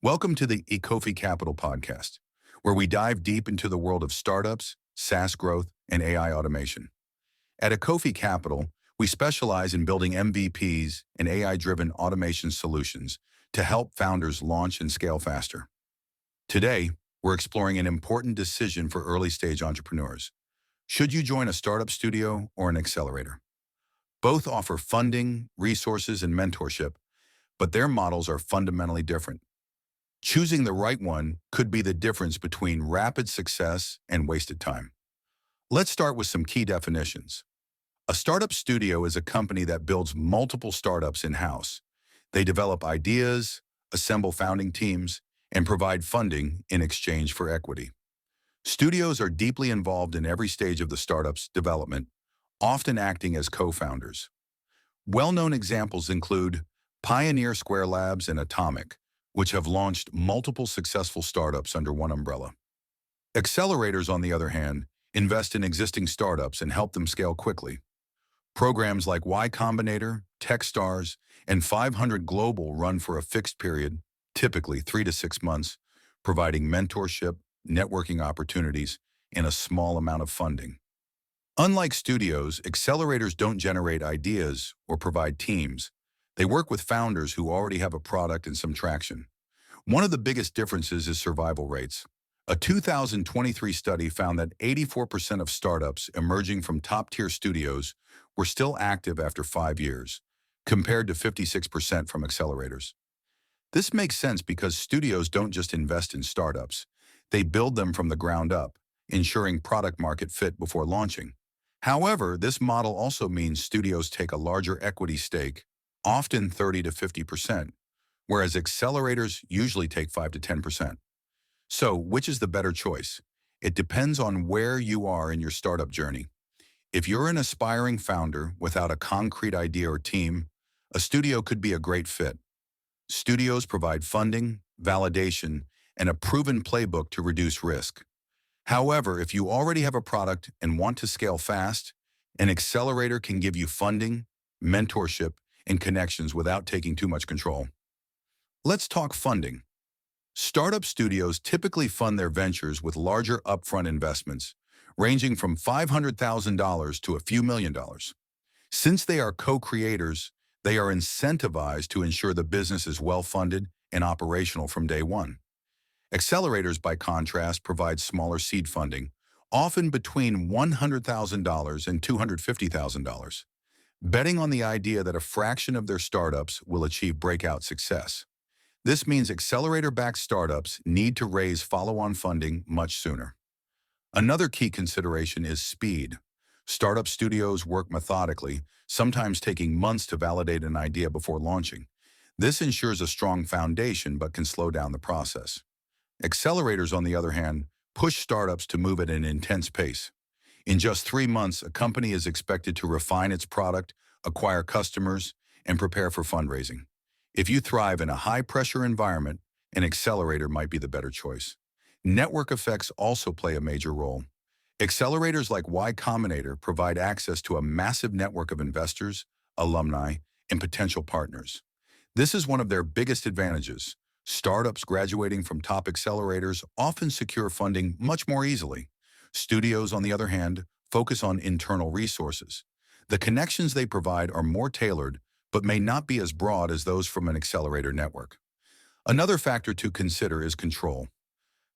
Welcome to the Ecofi Capital podcast, where we dive deep into the world of startups, SaaS growth, and AI automation. At Ecofi Capital, we specialize in building MVPs and AI-driven automation solutions to help founders launch and scale faster. Today, we're exploring an important decision for early-stage entrepreneurs. Should you join a startup studio or an accelerator? Both offer funding, resources, and mentorship, but their models are fundamentally different. Choosing the right one could be the difference between rapid success and wasted time. Let's start with some key definitions. A startup studio is a company that builds multiple startups in-house. They develop ideas, assemble founding teams, and provide funding in exchange for equity. Studios are deeply involved in every stage of the startup's development, often acting as co-founders. Well-known examples include Pioneer Square Labs and Atomic, which have launched multiple successful startups under one umbrella. Accelerators, on the other hand, invest in existing startups and help them scale quickly. Programs like Y Combinator, Techstars, and 500 Global run for a fixed period, typically 3 to 6 months, providing mentorship, networking opportunities, and a small amount of funding. Unlike studios, accelerators don't generate ideas or provide teams. They work with founders who already have a product and some traction. One of the biggest differences is survival rates. A 2023 study found that 84% of startups emerging from top-tier studios were still active after 5 years, compared to 56% from accelerators. This makes sense because studios don't just invest in startups. They build them from the ground up, ensuring product-market fit before launching. However, this model also means studios take a larger equity stake, often 30 to 50%, whereas accelerators usually take 5 to 10%. So, which is the better choice? It depends on where you are in your startup journey. If you're an aspiring founder without a concrete idea or team, a studio could be a great fit. Studios provide funding, validation, and a proven playbook to reduce risk. However, if you already have a product and want to scale fast, an accelerator can give you funding, mentorship, and connections without taking too much control. Let's talk funding. Startup studios typically fund their ventures with larger upfront investments, ranging from $500,000 to a few $1,000,000. Since they are co-creators, they are incentivized to ensure the business is well-funded and operational from day one. Accelerators, by contrast, provide smaller seed funding, often between $100,000 and $250,000. Betting on the idea that a fraction of their startups will achieve breakout success. This means accelerator-backed startups need to raise follow-on funding much sooner. Another key consideration is speed. Startup studios work methodically, sometimes taking months to validate an idea before launching. This ensures a strong foundation but can slow down the process. Accelerators, on the other hand, push startups to move at an intense pace. In just 3 months, a company is expected to refine its product, acquire customers, and prepare for fundraising. If you thrive in a high-pressure environment, an accelerator might be the better choice. Network effects also play a major role. Accelerators like Y Combinator provide access to a massive network of investors, alumni, and potential partners. This is one of their biggest advantages. Startups graduating from top accelerators often secure funding much more easily. Studios, on the other hand, focus on internal resources. The connections they provide are more tailored, but may not be as broad as those from an accelerator network. Another factor to consider is control.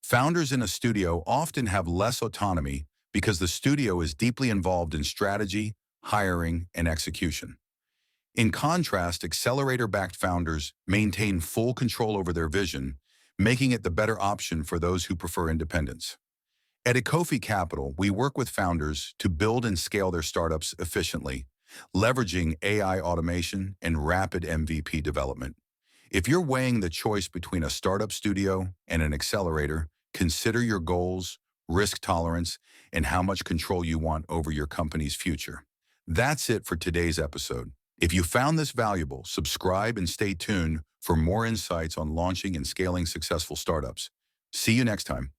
Founders in a studio often have less autonomy because the studio is deeply involved in strategy, hiring, and execution. In contrast, accelerator-backed founders maintain full control over their vision, making it the better option for those who prefer independence. At Ecofi Capital, we work with founders to build and scale their startups efficiently, leveraging AI automation and rapid MVP development. If you're weighing the choice between a startup studio and an accelerator, consider your goals, risk tolerance, and how much control you want over your company's future. That's it for today's episode. If you found this valuable, subscribe and stay tuned for more insights on launching and scaling successful startups. See you next time.